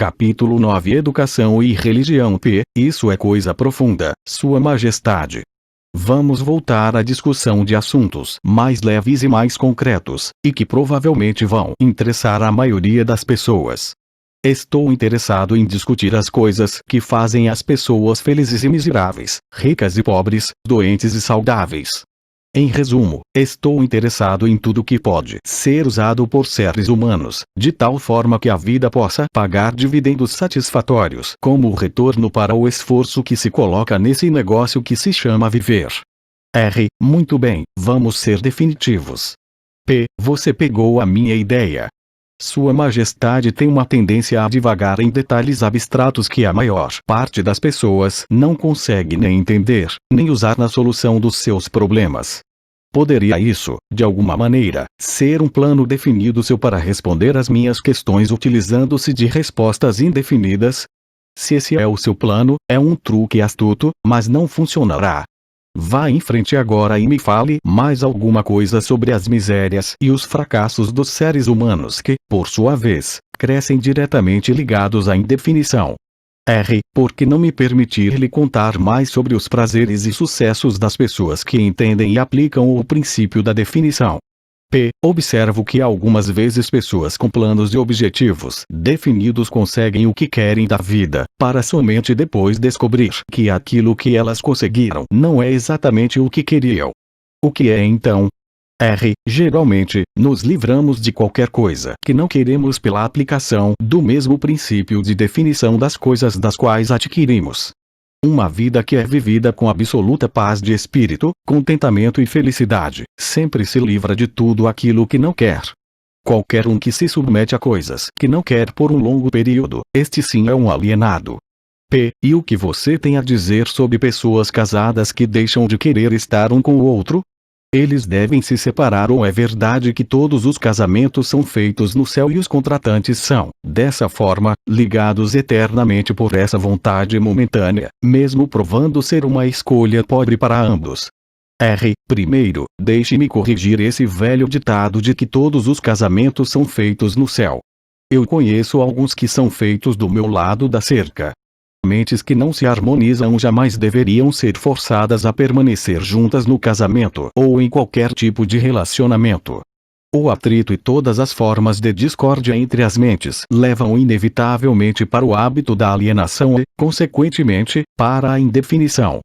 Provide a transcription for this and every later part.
Capítulo 9 Educação e Religião P. Isso é coisa profunda, Sua Majestade. Vamos voltar à discussão de assuntos mais leves e mais concretos, e que provavelmente vão interessar a maioria das pessoas. Estou interessado em discutir as coisas que fazem as pessoas felizes e miseráveis, ricas e pobres, doentes e saudáveis. Em resumo, estou interessado em tudo que pode ser usado por seres humanos, de tal forma que a vida possa pagar dividendos satisfatórios como retorno para o esforço que se coloca nesse negócio que se chama viver. Muito bem, vamos ser definitivos. P. Você pegou a minha ideia. Sua Majestade tem uma tendência a divagar em detalhes abstratos que a maior parte das pessoas não consegue nem entender, nem usar na solução dos seus problemas. Poderia isso, de alguma maneira, ser um plano definido seu para responder às minhas questões utilizando-se de respostas indefinidas? Se esse é o seu plano, é um truque astuto, mas não funcionará. Vá em frente agora e me fale mais alguma coisa sobre as misérias e os fracassos dos seres humanos que, por sua vez, crescem diretamente ligados à indefinição. Por que não me permitir lhe contar mais sobre os prazeres e sucessos das pessoas que entendem e aplicam o princípio da definição? P. Observo que algumas vezes pessoas com planos e objetivos definidos conseguem o que querem da vida, para somente depois descobrir que aquilo que elas conseguiram não é exatamente o que queriam. O que é então? Geralmente, nos livramos de qualquer coisa que não queremos pela aplicação do mesmo princípio de definição das coisas das quais adquirimos. Uma vida que é vivida com absoluta paz de espírito, contentamento e felicidade, sempre se livra de tudo aquilo que não quer. Qualquer um que se submete a coisas que não quer por um longo período, este sim é um alienado. P. E o que você tem a dizer sobre pessoas casadas que deixam de querer estar um com o outro? Eles devem se separar ou é verdade que todos os casamentos são feitos no céu e os contratantes são, dessa forma, ligados eternamente por essa vontade momentânea, mesmo provando ser uma escolha pobre para ambos? Primeiro, deixe-me corrigir esse velho ditado de que todos os casamentos são feitos no céu. Eu conheço alguns que são feitos do meu lado da cerca. Mentes que não se harmonizam jamais deveriam ser forçadas a permanecer juntas no casamento ou em qualquer tipo de relacionamento. O atrito e todas as formas de discórdia entre as mentes levam inevitavelmente para o hábito da alienação e, consequentemente, para a indefinição.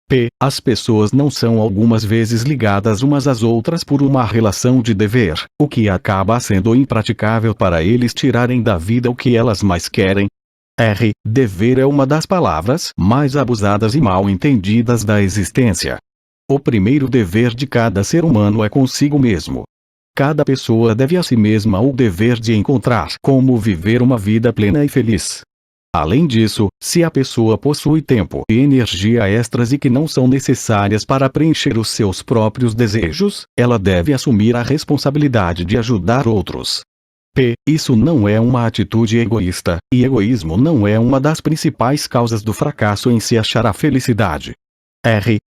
P. As pessoas não são algumas vezes ligadas umas às outras por uma relação de dever, o que acaba sendo impraticável para eles tirarem da vida o que elas mais querem. Dever é uma das palavras mais abusadas e mal entendidas da existência. O primeiro dever de cada ser humano é consigo mesmo. Cada pessoa deve a si mesma o dever de encontrar como viver uma vida plena e feliz. Além disso, se a pessoa possui tempo e energia extras e que não são necessárias para preencher os seus próprios desejos, ela deve assumir a responsabilidade de ajudar outros. P. Isso não é uma atitude egoísta, e egoísmo não é uma das principais causas do fracasso em se achar a felicidade.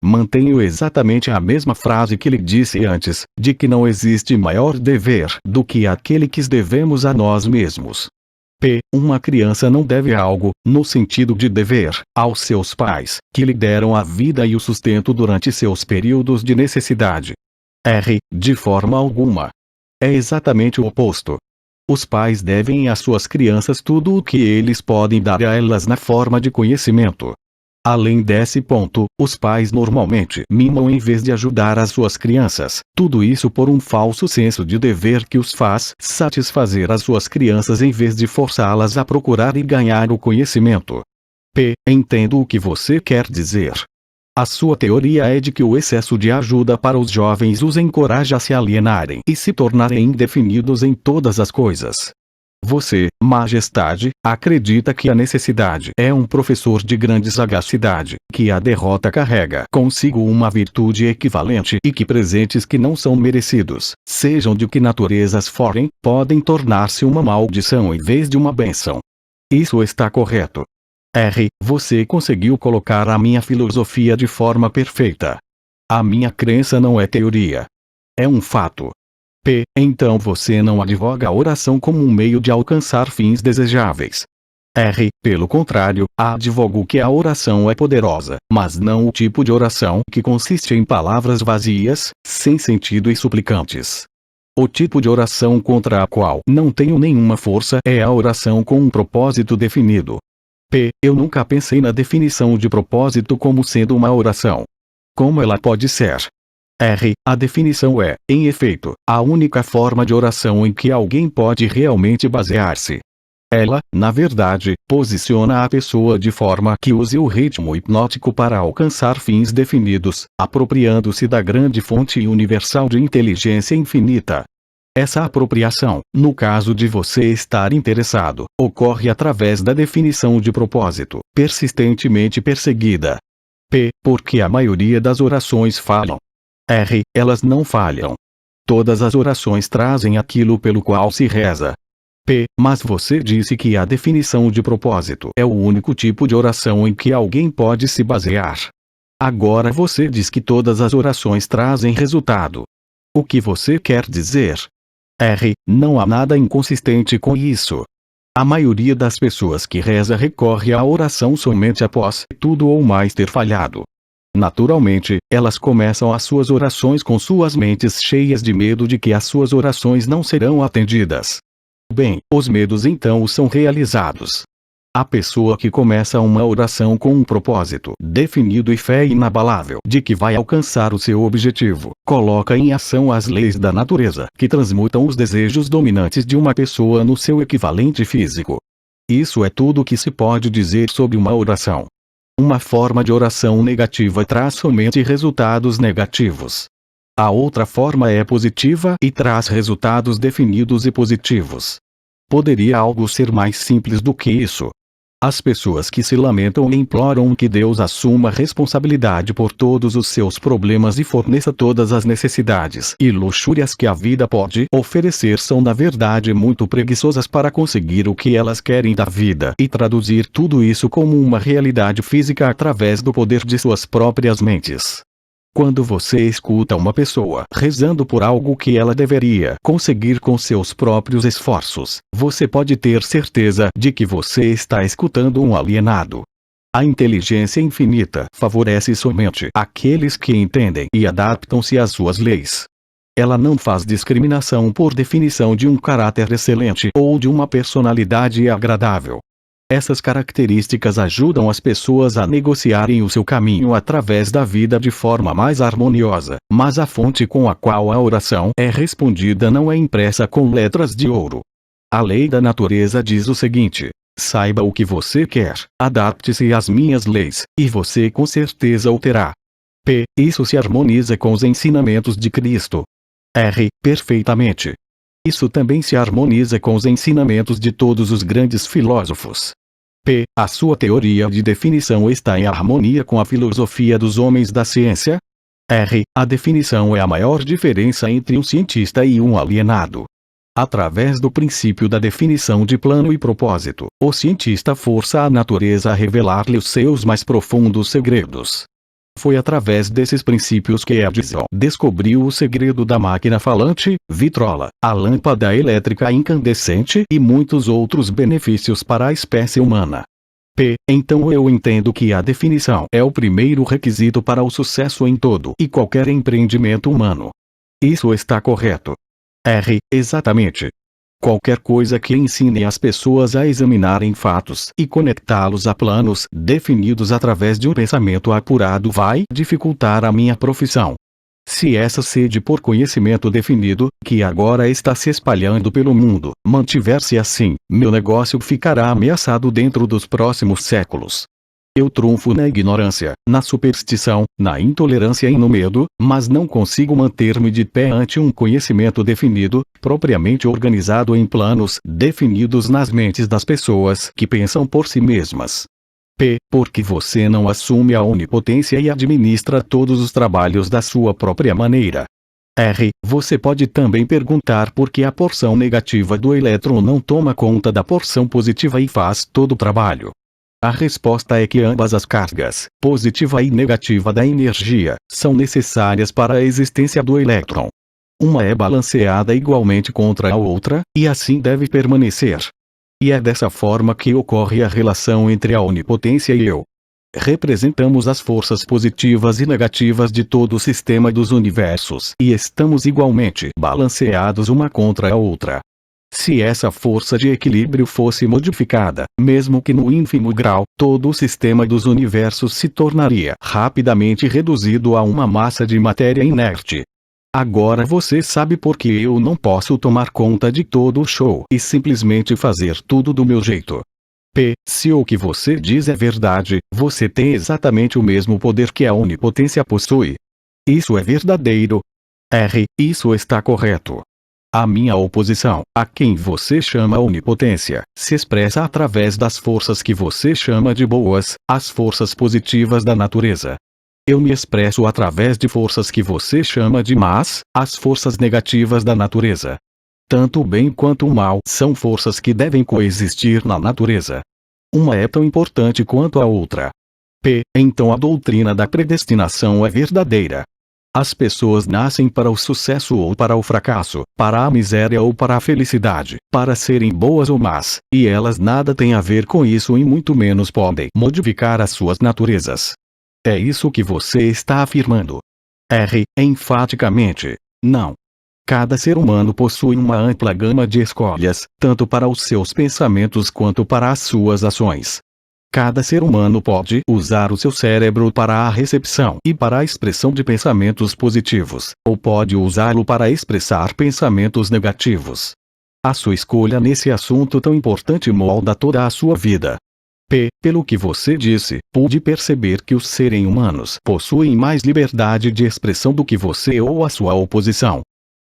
Mantenho exatamente a mesma frase que lhe disse antes, de que não existe maior dever do que aquele que devemos a nós mesmos. P. Uma criança não deve algo, no sentido de dever, aos seus pais, que lhe deram a vida e o sustento durante seus períodos de necessidade. De forma alguma. É exatamente o oposto. Os pais devem às suas crianças tudo o que eles podem dar a elas na forma de conhecimento. Além desse ponto, os pais normalmente mimam em vez de ajudar as suas crianças, tudo isso por um falso senso de dever que os faz satisfazer as suas crianças em vez de forçá-las a procurar e ganhar o conhecimento. P. Entendo o que você quer dizer. A sua teoria é de que o excesso de ajuda para os jovens os encoraja a se alienarem e se tornarem indefinidos em todas as coisas. Você, Majestade, acredita que a necessidade é um professor de grande sagacidade, que a derrota carrega consigo uma virtude equivalente e que presentes que não são merecidos, sejam de que naturezas forem, podem tornar-se uma maldição em vez de uma bênção. Isso está correto. Você conseguiu colocar a minha filosofia de forma perfeita. A minha crença não é teoria. É um fato. P. Então você não advoga a oração como um meio de alcançar fins desejáveis. Pelo contrário, advogo que a oração é poderosa, mas não o tipo de oração que consiste em palavras vazias, sem sentido e suplicantes. O tipo de oração contra a qual não tenho nenhuma força é a oração com um propósito definido. Eu nunca pensei na definição de propósito como sendo uma oração. Como ela pode ser? A definição é, em efeito, a única forma de oração em que alguém pode realmente basear-se. Ela, na verdade, posiciona a pessoa de forma que use o ritmo hipnótico para alcançar fins definidos, apropriando-se da grande fonte universal de inteligência infinita. Essa apropriação, no caso de você estar interessado, ocorre através da definição de propósito, persistentemente perseguida. Porque a maioria das orações falham. Elas não falham. Todas as orações trazem aquilo pelo qual se reza. Mas você disse que a definição de propósito é o único tipo de oração em que alguém pode se basear. Agora você diz que todas as orações trazem resultado. O que você quer dizer? Não há nada inconsistente com isso. A maioria das pessoas que reza recorre à oração somente após tudo ou mais ter falhado. Naturalmente, elas começam as suas orações com suas mentes cheias de medo de que as suas orações não serão atendidas. Bem, os medos então são realizados. A pessoa que começa uma oração com um propósito definido e fé inabalável de que vai alcançar o seu objetivo, coloca em ação as leis da natureza que transmutam os desejos dominantes de uma pessoa no seu equivalente físico. Isso é tudo o que se pode dizer sobre uma oração. Uma forma de oração negativa traz somente resultados negativos. A outra forma é positiva e traz resultados definidos e positivos. Poderia algo ser mais simples do que isso? As pessoas que se lamentam e imploram que Deus assuma responsabilidade por todos os seus problemas e forneça todas as necessidades e luxúrias que a vida pode oferecer são na verdade muito preguiçosas para conseguir o que elas querem da vida e traduzir tudo isso como uma realidade física através do poder de suas próprias mentes. Quando você escuta uma pessoa rezando por algo que ela deveria conseguir com seus próprios esforços, você pode ter certeza de que você está escutando um alienado. A inteligência infinita favorece somente aqueles que entendem e adaptam-se às suas leis. Ela não faz discriminação por definição de um caráter excelente ou de uma personalidade agradável. Essas características ajudam as pessoas a negociarem o seu caminho através da vida de forma mais harmoniosa, mas a fonte com a qual a oração é respondida não é impressa com letras de ouro. A lei da natureza diz o seguinte: saiba o que você quer, adapte-se às minhas leis, e você com certeza o terá. Isso se harmoniza com os ensinamentos de Cristo. Perfeitamente. Isso também se harmoniza com os ensinamentos de todos os grandes filósofos. A sua teoria de definição está em harmonia com a filosofia dos homens da ciência? A definição é a maior diferença entre um cientista e um alienado. Através do princípio da definição de plano e propósito, o cientista força a natureza a revelar-lhe os seus mais profundos segredos. Foi através desses princípios que Edison descobriu o segredo da máquina falante, vitrola, a lâmpada elétrica incandescente e muitos outros benefícios para a espécie humana. Então eu entendo que a definição é o primeiro requisito para o sucesso em todo e qualquer empreendimento humano. Isso está correto? Exatamente. Qualquer coisa que ensine as pessoas a examinarem fatos e conectá-los a planos definidos através de um pensamento apurado vai dificultar a minha profissão. Se essa sede por conhecimento definido, que agora está se espalhando pelo mundo, mantiver-se assim, meu negócio ficará ameaçado dentro dos próximos séculos. Eu trunfo na ignorância, na superstição, na intolerância e no medo, mas não consigo manter-me de pé ante um conhecimento definido, propriamente organizado em planos definidos nas mentes das pessoas que pensam por si mesmas. Porque você não assume a onipotência e administra todos os trabalhos da sua própria maneira. Você pode também perguntar por que a porção negativa do elétron não toma conta da porção positiva e faz todo o trabalho. A resposta é que ambas as cargas, positiva e negativa da energia, são necessárias para a existência do elétron. Uma é balanceada igualmente contra a outra, e assim deve permanecer. E é dessa forma que ocorre a relação entre a onipotência e eu. Representamos as forças positivas e negativas de todo o sistema dos universos e estamos igualmente balanceados uma contra a outra. Se essa força de equilíbrio fosse modificada, mesmo que no ínfimo grau, todo o sistema dos universos se tornaria rapidamente reduzido a uma massa de matéria inerte. Agora você sabe por que eu não posso tomar conta de todo o show e simplesmente fazer tudo do meu jeito. Se o que você diz é verdade, você tem exatamente o mesmo poder que a onipotência possui. Isso é verdadeiro. Isso está correto. A minha oposição, a quem você chama onipotência, se expressa através das forças que você chama de boas, as forças positivas da natureza. Eu me expresso através de forças que você chama de más, as forças negativas da natureza. Tanto o bem quanto o mal são forças que devem coexistir na natureza. Uma é tão importante quanto a outra. Então a doutrina da predestinação é verdadeira. As pessoas nascem para o sucesso ou para o fracasso, para a miséria ou para a felicidade, para serem boas ou más, e elas nada têm a ver com isso e muito menos podem modificar as suas naturezas. É isso que você está afirmando. Enfaticamente, não. Cada ser humano possui uma ampla gama de escolhas, tanto para os seus pensamentos quanto para as suas ações. Cada ser humano pode usar o seu cérebro para a recepção e para a expressão de pensamentos positivos, ou pode usá-lo para expressar pensamentos negativos. A sua escolha nesse assunto tão importante molda toda a sua vida. Pelo que você disse, pude perceber que os seres humanos possuem mais liberdade de expressão do que você ou a sua oposição.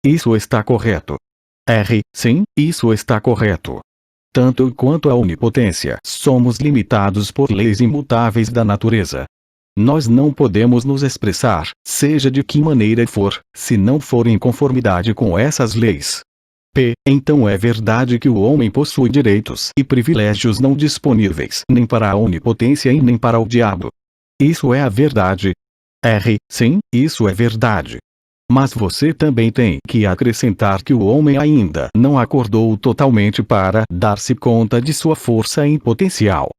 Isso está correto. Sim, isso está correto. Tanto eu quanto a onipotência somos limitados por leis imutáveis da natureza. Nós não podemos nos expressar, seja de que maneira for, se não for em conformidade com essas leis. Então é verdade que o homem possui direitos e privilégios não disponíveis nem para a onipotência e nem para o diabo. Isso é a verdade. Sim, isso é verdade. Mas você também tem que acrescentar que o homem ainda não acordou totalmente para dar-se conta de sua força em potencial.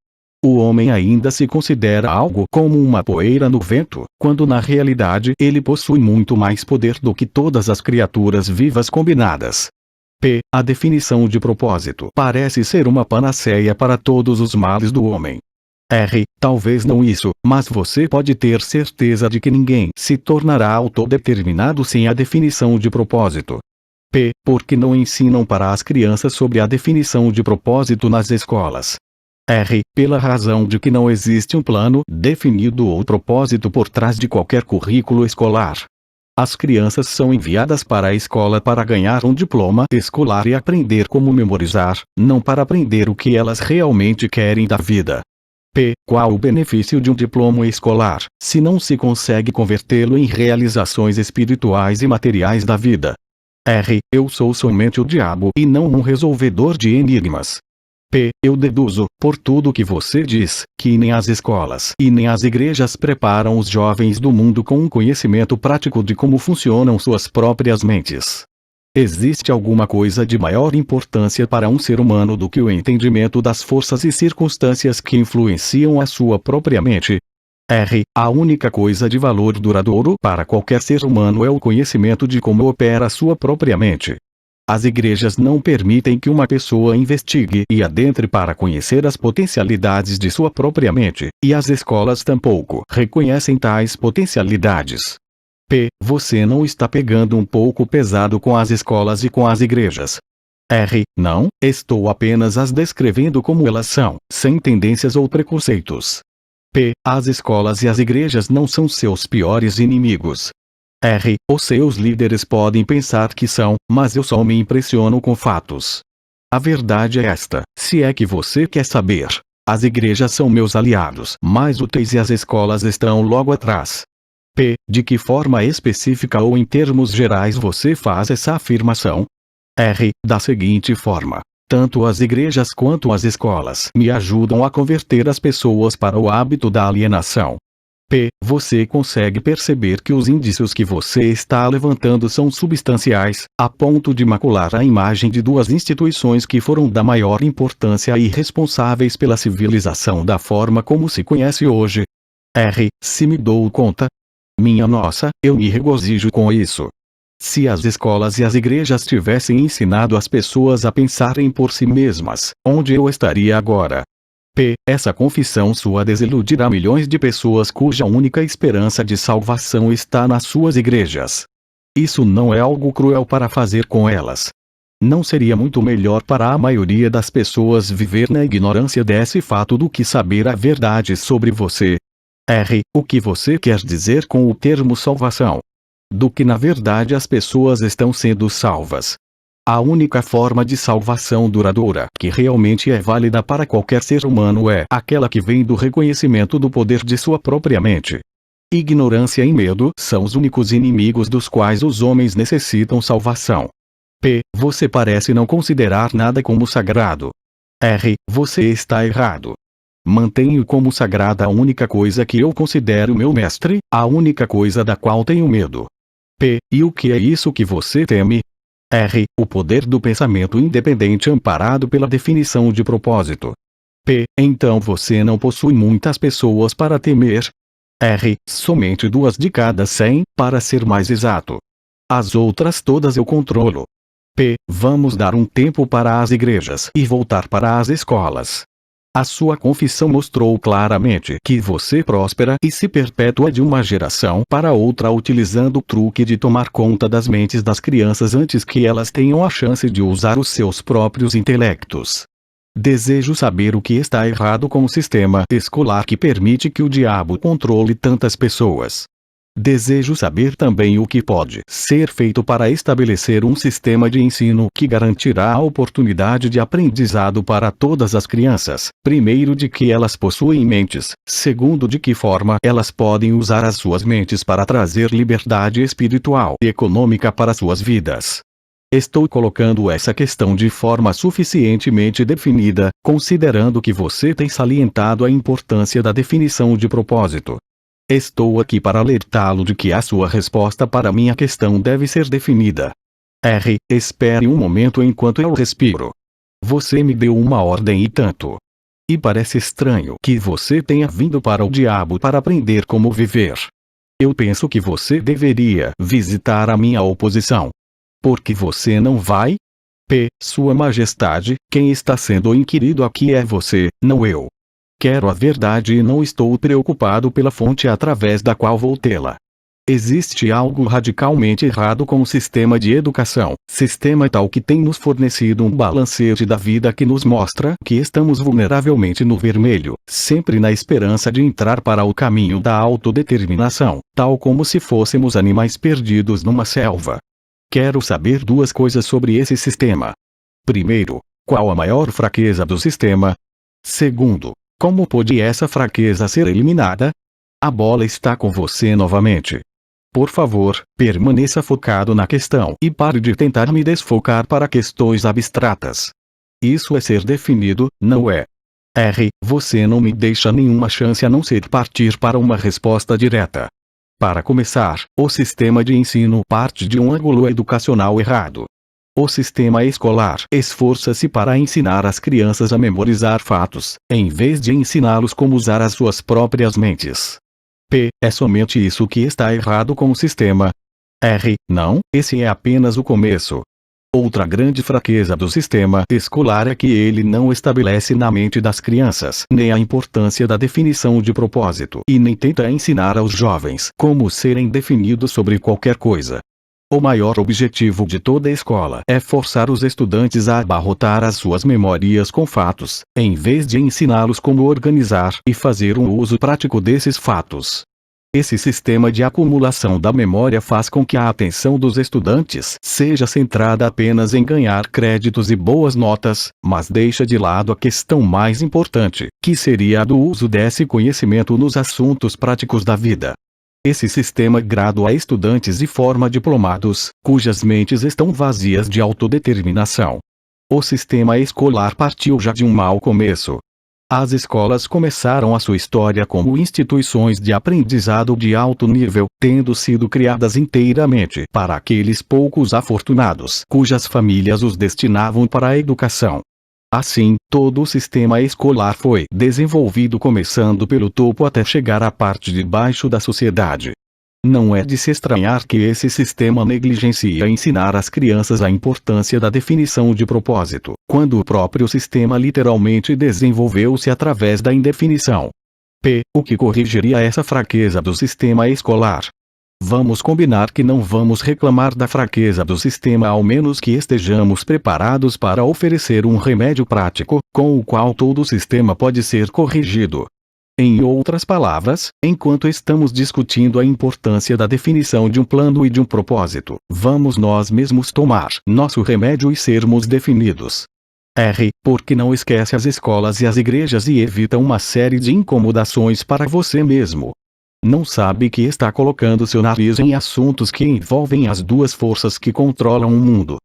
O homem ainda se considera algo como uma poeira no vento, quando na realidade ele possui muito mais poder do que todas as criaturas vivas combinadas. A definição de propósito parece ser uma panaceia para todos os males do homem. Talvez não isso, mas você pode ter certeza de que ninguém se tornará autodeterminado sem a definição de propósito. Porque não ensinam para as crianças sobre a definição de propósito nas escolas. Pela razão de que não existe um plano definido ou propósito por trás de qualquer currículo escolar. As crianças são enviadas para a escola para ganhar um diploma escolar e aprender como memorizar, não para aprender o que elas realmente querem da vida. Qual o benefício de um diploma escolar, se não se consegue convertê-lo em realizações espirituais e materiais da vida? Eu sou somente o diabo e não um resolvedor de enigmas. Eu deduzo, por tudo que você diz, que nem as escolas e nem as igrejas preparam os jovens do mundo com um conhecimento prático de como funcionam suas próprias mentes. Existe alguma coisa de maior importância para um ser humano do que o entendimento das forças e circunstâncias que influenciam a sua própria mente? A única coisa de valor duradouro para qualquer ser humano é o conhecimento de como opera a sua própria mente. As igrejas não permitem que uma pessoa investigue e adentre para conhecer as potencialidades de sua própria mente, e as escolas tampouco reconhecem tais potencialidades. Você não está pegando um pouco pesado com as escolas e com as igrejas? Não, estou apenas as descrevendo como elas são, sem tendências ou preconceitos. As escolas e as igrejas não são seus piores inimigos. Os seus líderes podem pensar que são, mas eu só me impressiono com fatos. A verdade é esta, se é que você quer saber. As igrejas são meus aliados mais úteis e as escolas estão logo atrás. De que forma específica ou em termos gerais você faz essa afirmação? Da seguinte forma. Tanto as igrejas quanto as escolas me ajudam a converter as pessoas para o hábito da alienação. Você consegue perceber que os indícios que você está levantando são substanciais, a ponto de macular a imagem de duas instituições que foram da maior importância e responsáveis pela civilização da forma como se conhece hoje. Se me dou conta. Minha nossa, eu me regozijo com isso. Se as escolas e as igrejas tivessem ensinado as pessoas a pensarem por si mesmas, onde eu estaria agora? Essa confissão sua desiludirá milhões de pessoas cuja única esperança de salvação está nas suas igrejas. Isso não é algo cruel para fazer com elas. Não seria muito melhor para a maioria das pessoas viver na ignorância desse fato do que saber a verdade sobre você? O que você quer dizer com o termo salvação? Do que na verdade as pessoas estão sendo salvas. A única forma de salvação duradoura que realmente é válida para qualquer ser humano é aquela que vem do reconhecimento do poder de sua própria mente. Ignorância e medo são os únicos inimigos dos quais os homens necessitam salvação. Você parece não considerar nada como sagrado. Você está errado. Mantenho como sagrada a única coisa que eu considero meu mestre, a única coisa da qual tenho medo. E o que é isso que você teme? O poder do pensamento independente amparado pela definição de propósito. Então você não possui muitas pessoas para temer? Somente 2 de cada 100, para ser mais exato. As outras todas eu controlo. Vamos dar um tempo para as igrejas e voltar para as escolas. A sua confissão mostrou claramente que você próspera e se perpetua de uma geração para outra utilizando o truque de tomar conta das mentes das crianças antes que elas tenham a chance de usar os seus próprios intelectos. Desejo saber o que está errado com o sistema escolar que permite que o diabo controle tantas pessoas. Desejo saber também o que pode ser feito para estabelecer um sistema de ensino que garantirá a oportunidade de aprendizado para todas as crianças, primeiro de que elas possuem mentes, segundo de que forma elas podem usar as suas mentes para trazer liberdade espiritual e econômica para suas vidas. Estou colocando essa questão de forma suficientemente definida, considerando que você tem salientado a importância da definição de propósito. Estou aqui para alertá-lo de que a sua resposta para minha questão deve ser definida. Espere um momento enquanto eu respiro. Você me deu uma ordem e tanto. E parece estranho que você tenha vindo para o diabo para aprender como viver. Eu penso que você deveria visitar a minha oposição. Por que você não vai? Sua Majestade, quem está sendo inquirido aqui é você, não eu. Quero a verdade e não estou preocupado pela fonte através da qual vou tê-la. Existe algo radicalmente errado com o sistema de educação, sistema tal que tem nos fornecido um balancete da vida que nos mostra que estamos vulneravelmente no vermelho, sempre na esperança de entrar para o caminho da autodeterminação, tal como se fôssemos animais perdidos numa selva. Quero saber 2 coisas sobre esse sistema. Primeiro, qual a maior fraqueza do sistema? Segundo, como pode essa fraqueza ser eliminada? A bola está com você novamente. Por favor, permaneça focado na questão e pare de tentar me desfocar para questões abstratas. Isso é ser definido, não é? Você não me deixa nenhuma chance a não ser partir para uma resposta direta. Para começar, o sistema de ensino parte de um ângulo educacional errado. O sistema escolar esforça-se para ensinar as crianças a memorizar fatos, em vez de ensiná-los como usar as suas próprias mentes. É somente isso que está errado com o sistema. Não, esse é apenas o começo. Outra grande fraqueza do sistema escolar é que ele não estabelece na mente das crianças nem a importância da definição de propósito e nem tenta ensinar aos jovens como serem definidos sobre qualquer coisa. O maior objetivo de toda escola é forçar os estudantes a abarrotar as suas memórias com fatos, em vez de ensiná-los como organizar e fazer um uso prático desses fatos. Esse sistema de acumulação da memória faz com que a atenção dos estudantes seja centrada apenas em ganhar créditos e boas notas, mas deixa de lado a questão mais importante, que seria a do uso desse conhecimento nos assuntos práticos da vida. Esse sistema gradua estudantes e forma diplomados, cujas mentes estão vazias de autodeterminação. O sistema escolar partiu já de um mau começo. As escolas começaram a sua história como instituições de aprendizado de alto nível, tendo sido criadas inteiramente para aqueles poucos afortunados cujas famílias os destinavam para a educação. Assim, todo o sistema escolar foi desenvolvido começando pelo topo até chegar à parte de baixo da sociedade. Não é de se estranhar que esse sistema negligencia ensinar às crianças a importância da definição de propósito, quando o próprio sistema literalmente desenvolveu-se através da indefinição. O que corrigiria essa fraqueza do sistema escolar? Vamos combinar que não vamos reclamar da fraqueza do sistema ao menos que estejamos preparados para oferecer um remédio prático, com o qual todo o sistema pode ser corrigido. Em outras palavras, enquanto estamos discutindo a importância da definição de um plano e de um propósito, vamos nós mesmos tomar nosso remédio e sermos definidos. Porque não esquece as escolas e as igrejas e evita uma série de incomodações para você mesmo. Não sabe que está colocando seu nariz em assuntos que envolvem as duas forças que controlam o mundo.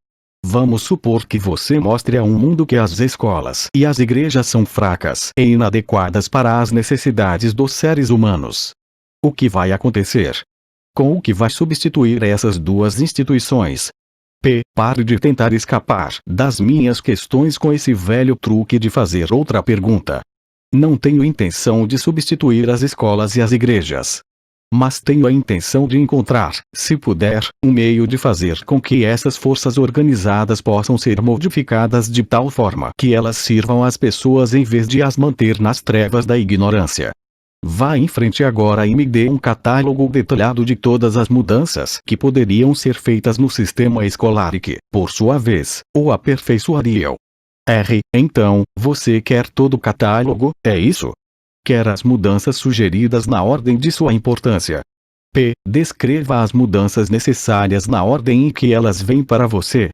Vamos supor que você mostre a um mundo que as escolas e as igrejas são fracas e inadequadas para as necessidades dos seres humanos. O que vai acontecer? Com o que vai substituir essas duas instituições? Pare de tentar escapar das minhas questões com esse velho truque de fazer outra pergunta. Não tenho intenção de substituir as escolas e as igrejas. Mas tenho a intenção de encontrar, se puder, um meio de fazer com que essas forças organizadas possam ser modificadas de tal forma que elas sirvam às pessoas em vez de as manter nas trevas da ignorância. Vá em frente agora e me dê um catálogo detalhado de todas as mudanças que poderiam ser feitas no sistema escolar e que, por sua vez, o aperfeiçoariam. Então, você quer todo o catálogo, é isso? Quer as mudanças sugeridas na ordem de sua importância. Descreva as mudanças necessárias na ordem em que elas vêm para você.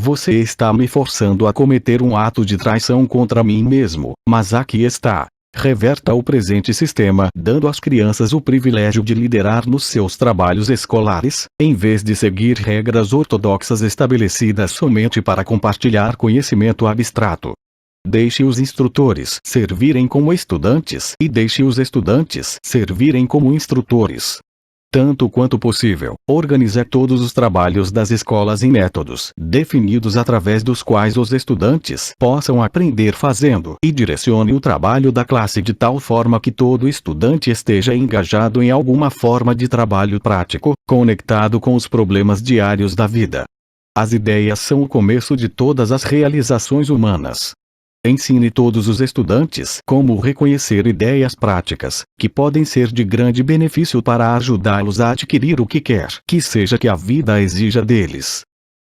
Você está me forçando a cometer um ato de traição contra mim mesmo, mas aqui está. Reverta o presente sistema, dando às crianças o privilégio de liderar nos seus trabalhos escolares, em vez de seguir regras ortodoxas estabelecidas somente para compartilhar conhecimento abstrato. Deixe os instrutores servirem como estudantes e deixe os estudantes servirem como instrutores. Tanto quanto possível, organize todos os trabalhos das escolas em métodos definidos através dos quais os estudantes possam aprender fazendo e direcione o trabalho da classe de tal forma que todo estudante esteja engajado em alguma forma de trabalho prático, conectado com os problemas diários da vida. As ideias são o começo de todas as realizações humanas. Ensine todos os estudantes como reconhecer ideias práticas, que podem ser de grande benefício para ajudá-los a adquirir o que quer que seja que a vida exija deles.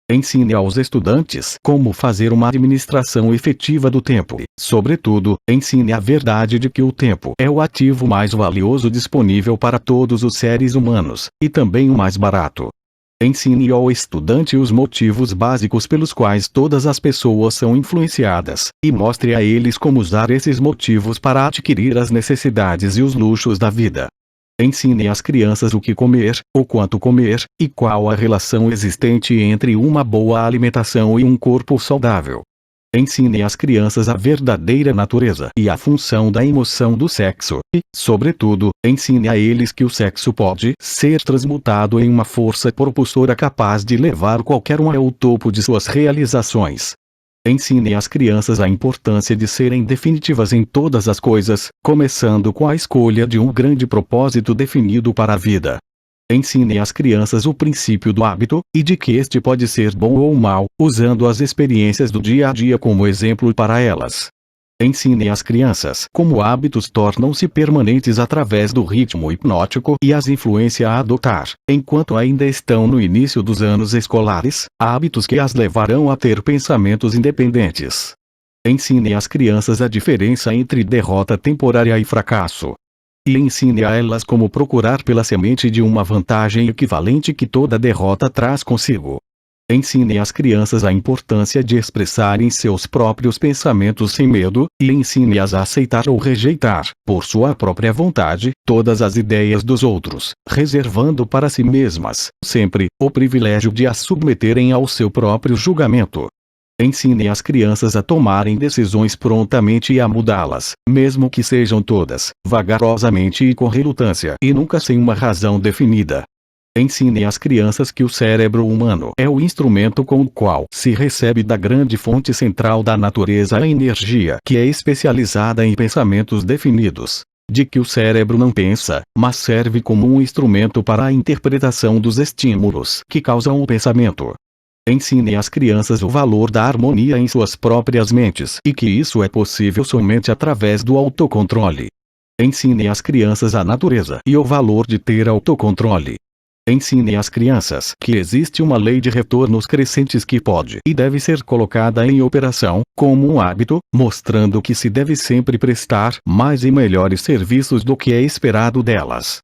Ensine aos estudantes como fazer uma administração efetiva do tempo e, sobretudo, ensine a verdade de que o tempo é o ativo mais valioso disponível para todos os seres humanos, e também o mais barato. Ensine ao estudante os motivos básicos pelos quais todas as pessoas são influenciadas, e mostre a eles como usar esses motivos para adquirir as necessidades e os luxos da vida. Ensine às crianças o que comer, o quanto comer, e qual a relação existente entre uma boa alimentação e um corpo saudável. Ensine às crianças a verdadeira natureza e a função da emoção do sexo, e, sobretudo, ensine a eles que o sexo pode ser transmutado em uma força propulsora capaz de levar qualquer um ao topo de suas realizações. Ensine às crianças a importância de serem definitivas em todas as coisas, começando com a escolha de um grande propósito definido para a vida. Ensine às crianças o princípio do hábito, e de que este pode ser bom ou mau, usando as experiências do dia a dia como exemplo para elas. Ensine às crianças como hábitos tornam-se permanentes através do ritmo hipnótico e as influencia a adotar, enquanto ainda estão no início dos anos escolares, hábitos que as levarão a ter pensamentos independentes. Ensine às crianças a diferença entre derrota temporária e fracasso. E ensine a elas como procurar pela semente de uma vantagem equivalente que toda derrota traz consigo. Ensine às crianças a importância de expressarem seus próprios pensamentos sem medo, e ensine-as a aceitar ou rejeitar, por sua própria vontade, todas as ideias dos outros, reservando para si mesmas, sempre, o privilégio de as submeterem ao seu próprio julgamento. Ensine as crianças a tomarem decisões prontamente e a mudá-las, mesmo que sejam todas, vagarosamente e com relutância e nunca sem uma razão definida. Ensine às crianças que o cérebro humano é o instrumento com o qual se recebe da grande fonte central da natureza a energia que é especializada em pensamentos definidos. De que o cérebro não pensa, mas serve como um instrumento para a interpretação dos estímulos que causam o pensamento. Ensine às crianças o valor da harmonia em suas próprias mentes e que isso é possível somente através do autocontrole. Ensine às crianças a natureza e o valor de ter autocontrole. Ensine às crianças que existe uma lei de retornos crescentes que pode e deve ser colocada em operação, como um hábito, mostrando que se deve sempre prestar mais e melhores serviços do que é esperado delas.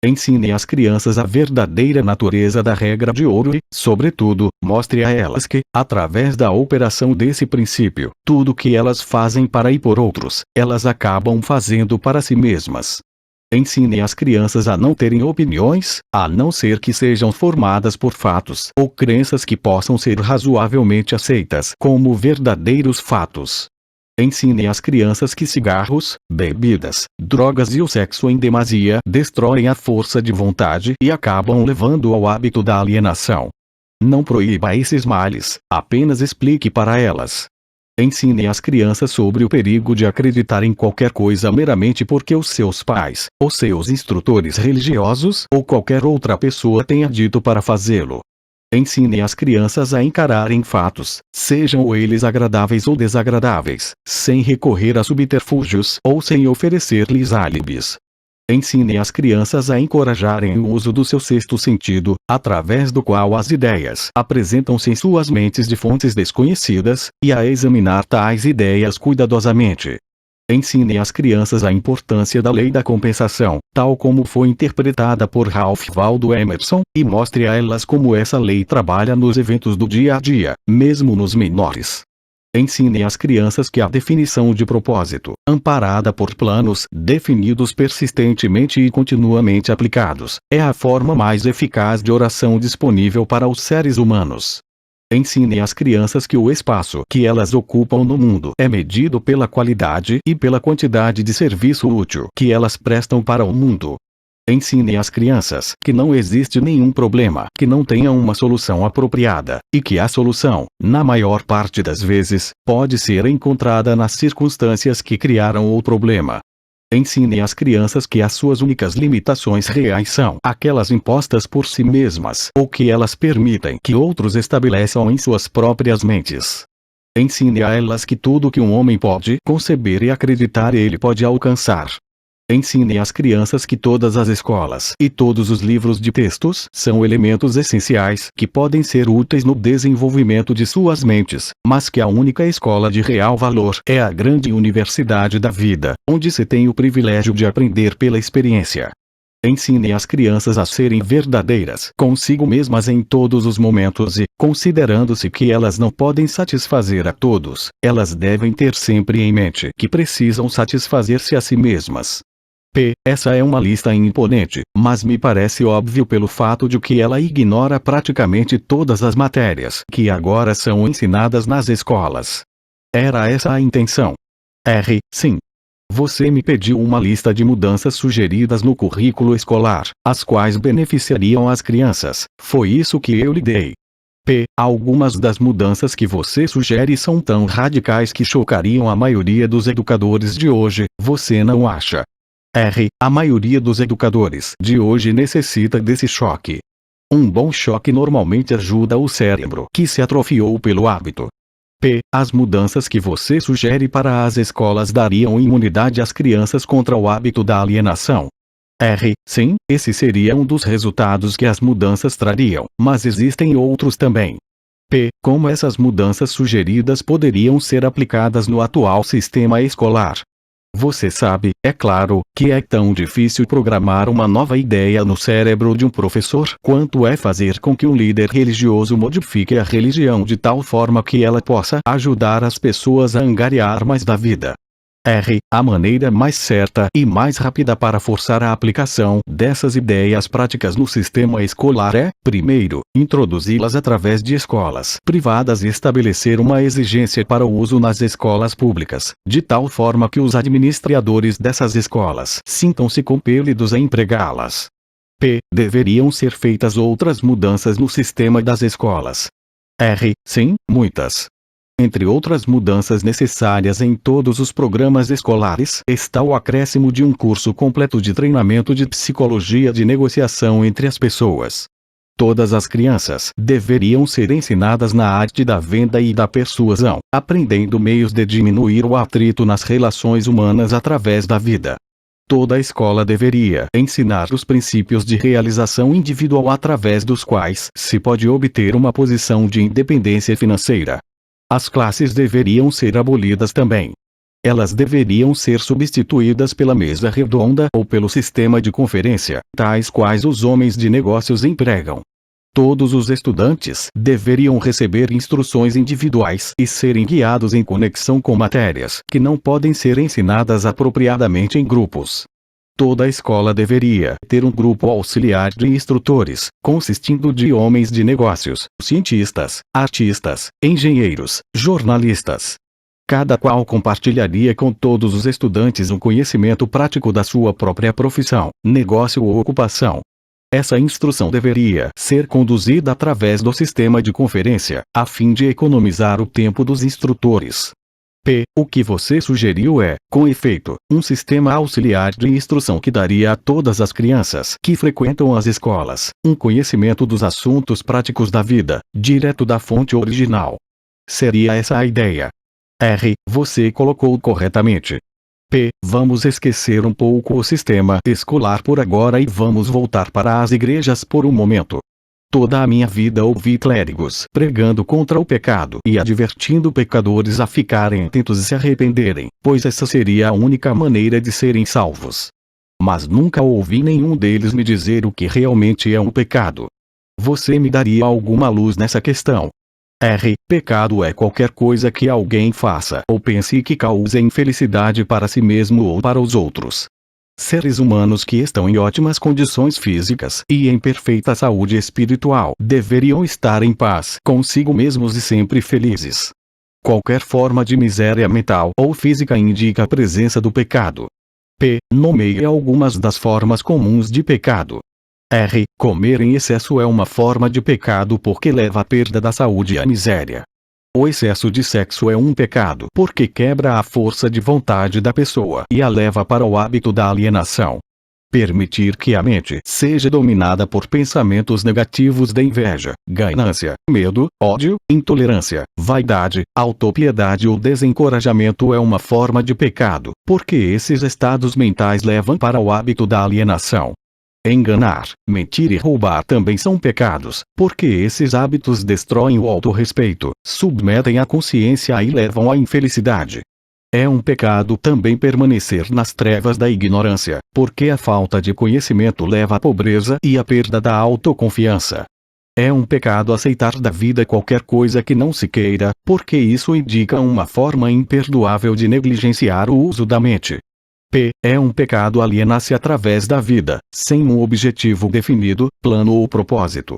Ensine às crianças a verdadeira natureza da regra de ouro e, sobretudo, mostre a elas que, através da operação desse princípio, tudo que elas fazem para e por outros, elas acabam fazendo para si mesmas. Ensine as crianças a não terem opiniões, a não ser que sejam formadas por fatos ou crenças que possam ser razoavelmente aceitas como verdadeiros fatos. Ensine às crianças que cigarros, bebidas, drogas e o sexo em demasia destroem a força de vontade e acabam levando ao hábito da alienação. Não proíba esses males, apenas explique para elas. Ensine às crianças sobre o perigo de acreditar em qualquer coisa meramente porque os seus pais, ou seus instrutores religiosos, ou qualquer outra pessoa tenha dito para fazê-lo. Ensine as crianças a encararem fatos, sejam eles agradáveis ou desagradáveis, sem recorrer a subterfúgios ou sem oferecer-lhes álibis. Ensine as crianças a encorajarem o uso do seu sexto sentido, através do qual as ideias apresentam-se em suas mentes de fontes desconhecidas, e a examinar tais ideias cuidadosamente. Ensine às crianças a importância da lei da compensação, tal como foi interpretada por Ralph Waldo Emerson, e mostre a elas como essa lei trabalha nos eventos do dia a dia, mesmo nos menores. Ensine às crianças que a definição de propósito, amparada por planos definidos persistentemente e continuamente aplicados, é a forma mais eficaz de oração disponível para os seres humanos. Ensine às crianças que o espaço que elas ocupam no mundo é medido pela qualidade e pela quantidade de serviço útil que elas prestam para o mundo. Ensine às crianças que não existe nenhum problema que não tenha uma solução apropriada, e que a solução, na maior parte das vezes, pode ser encontrada nas circunstâncias que criaram o problema. Ensine às crianças que as suas únicas limitações reais são aquelas impostas por si mesmas ou que elas permitem que outros estabeleçam em suas próprias mentes. Ensine a elas que tudo que um homem pode conceber e acreditar ele pode alcançar. Ensine às crianças que todas as escolas e todos os livros de textos são elementos essenciais que podem ser úteis no desenvolvimento de suas mentes, mas que a única escola de real valor é a grande universidade da vida, onde se tem o privilégio de aprender pela experiência. Ensine as crianças a serem verdadeiras consigo mesmas em todos os momentos e, considerando-se que elas não podem satisfazer a todos, elas devem ter sempre em mente que precisam satisfazer-se a si mesmas. Essa é uma lista imponente, mas me parece óbvio pelo fato de que ela ignora praticamente todas as matérias que agora são ensinadas nas escolas. Era essa a intenção? Sim. Você me pediu uma lista de mudanças sugeridas no currículo escolar, as quais beneficiariam as crianças. Foi isso que eu lhe dei. Algumas das mudanças que você sugere são tão radicais que chocariam a maioria dos educadores de hoje, você não acha? A maioria dos educadores de hoje necessita desse choque. Um bom choque normalmente ajuda o cérebro que se atrofiou pelo hábito. As mudanças que você sugere para as escolas dariam imunidade às crianças contra o hábito da alienação. Sim, esse seria um dos resultados que as mudanças trariam, mas existem outros também. Como essas mudanças sugeridas poderiam ser aplicadas no atual sistema escolar? Você sabe, é claro, que é tão difícil programar uma nova ideia no cérebro de um professor quanto é fazer com que um líder religioso modifique a religião de tal forma que ela possa ajudar as pessoas a angariar mais da vida. R. A maneira mais certa e mais rápida para forçar a aplicação dessas ideias práticas no sistema escolar é, primeiro, introduzi-las através de escolas privadas e estabelecer uma exigência para o uso nas escolas públicas, de tal forma que os administradores dessas escolas sintam-se compelidos a empregá-las. P. Deveriam ser feitas outras mudanças no sistema das escolas. R. Sim, muitas. Entre outras mudanças necessárias em todos os programas escolares está o acréscimo de um curso completo de treinamento de psicologia de negociação entre as pessoas. Todas as crianças deveriam ser ensinadas na arte da venda e da persuasão, aprendendo meios de diminuir o atrito nas relações humanas através da vida. Toda a escola deveria ensinar os princípios de realização individual através dos quais se pode obter uma posição de independência financeira. As classes deveriam ser abolidas também. Elas deveriam ser substituídas pela mesa redonda ou pelo sistema de conferência, tais quais os homens de negócios empregam. Todos os estudantes deveriam receber instruções individuais e serem guiados em conexão com matérias que não podem ser ensinadas apropriadamente em grupos. Toda a escola deveria ter um grupo auxiliar de instrutores, consistindo de homens de negócios, cientistas, artistas, engenheiros, jornalistas. Cada qual compartilharia com todos os estudantes um conhecimento prático da sua própria profissão, negócio ou ocupação. Essa instrução deveria ser conduzida através do sistema de conferência, a fim de economizar o tempo dos instrutores. P. O que você sugeriu é, com efeito, um sistema auxiliar de instrução que daria a todas as crianças que frequentam as escolas um conhecimento dos assuntos práticos da vida, direto da fonte original. Seria essa a ideia. R. Você colocou corretamente. P. Vamos esquecer um pouco o sistema escolar por agora e vamos voltar para as igrejas por um momento. Toda a minha vida ouvi clérigos pregando contra o pecado e advertindo pecadores a ficarem atentos e se arrependerem, pois essa seria a única maneira de serem salvos. Mas nunca ouvi nenhum deles me dizer o que realmente é um pecado. Você me daria alguma luz nessa questão? R. Pecado é qualquer coisa que alguém faça ou pense que cause infelicidade para si mesmo ou para os outros. Seres humanos que estão em ótimas condições físicas e em perfeita saúde espiritual deveriam estar em paz consigo mesmos e sempre felizes. Qualquer forma de miséria mental ou física indica a presença do pecado. P. Nomeie algumas das formas comuns de pecado. R. Comer em excesso é uma forma de pecado porque leva à perda da saúde e à miséria. O excesso de sexo é um pecado porque quebra a força de vontade da pessoa e a leva para o hábito da alienação. Permitir que a mente seja dominada por pensamentos negativos de inveja, ganância, medo, ódio, intolerância, vaidade, autopiedade ou desencorajamento é uma forma de pecado, porque esses estados mentais levam para o hábito da alienação. Enganar, mentir e roubar também são pecados, porque esses hábitos destroem o autorrespeito, submetem a consciência e levam à infelicidade. É um pecado também permanecer nas trevas da ignorância, porque a falta de conhecimento leva à pobreza e à perda da autoconfiança. É um pecado aceitar da vida qualquer coisa que não se queira, porque isso indica uma forma imperdoável de negligenciar o uso da mente. P. É um pecado alienar-se através da vida, sem um objetivo definido, plano ou propósito.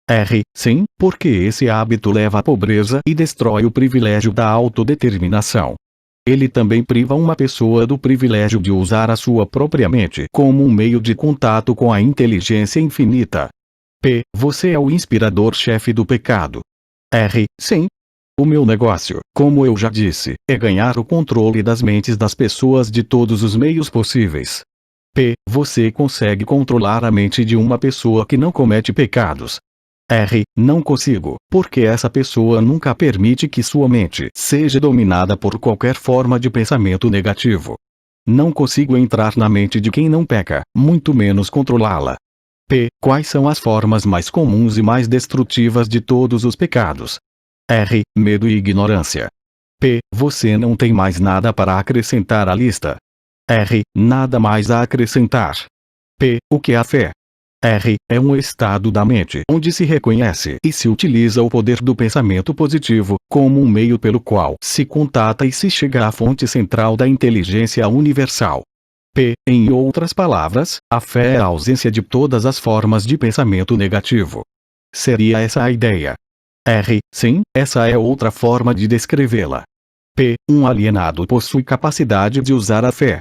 R. Sim, porque esse hábito leva à pobreza e destrói o privilégio da autodeterminação. Ele também priva uma pessoa do privilégio de usar a sua própria mente como um meio de contato com a inteligência infinita. P. Você é o inspirador-chefe do pecado. R. Sim. O meu negócio, como eu já disse, é ganhar o controle das mentes das pessoas de todos os meios possíveis. P. Você consegue controlar a mente de uma pessoa que não comete pecados. R. Não consigo, porque essa pessoa nunca permite que sua mente seja dominada por qualquer forma de pensamento negativo. Não consigo entrar na mente de quem não peca, muito menos controlá-la. P. Quais são as formas mais comuns e mais destrutivas de todos os pecados? R. Medo e ignorância. P. Você não tem mais nada para acrescentar à lista. R. Nada mais a acrescentar. P. O que é a fé? R é um estado da mente onde se reconhece e se utiliza o poder do pensamento positivo, como um meio pelo qual se contata e se chega à fonte central da inteligência universal. P, em outras palavras, a fé é a ausência de todas as formas de pensamento negativo. Seria essa a ideia? R, sim, essa é outra forma de descrevê-la. P, um alienado possui capacidade de usar a fé.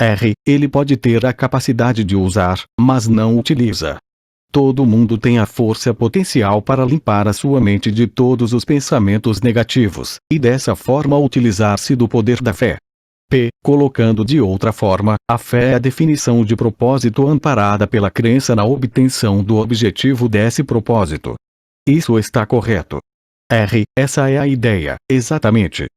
R, ele pode ter a capacidade de usar, mas não utiliza. Todo mundo tem a força potencial para limpar a sua mente de todos os pensamentos negativos, e dessa forma utilizar-se do poder da fé. P, colocando de outra forma, a fé é a definição de propósito amparada pela crença na obtenção do objetivo desse propósito. Isso está correto. R, essa é a ideia, exatamente.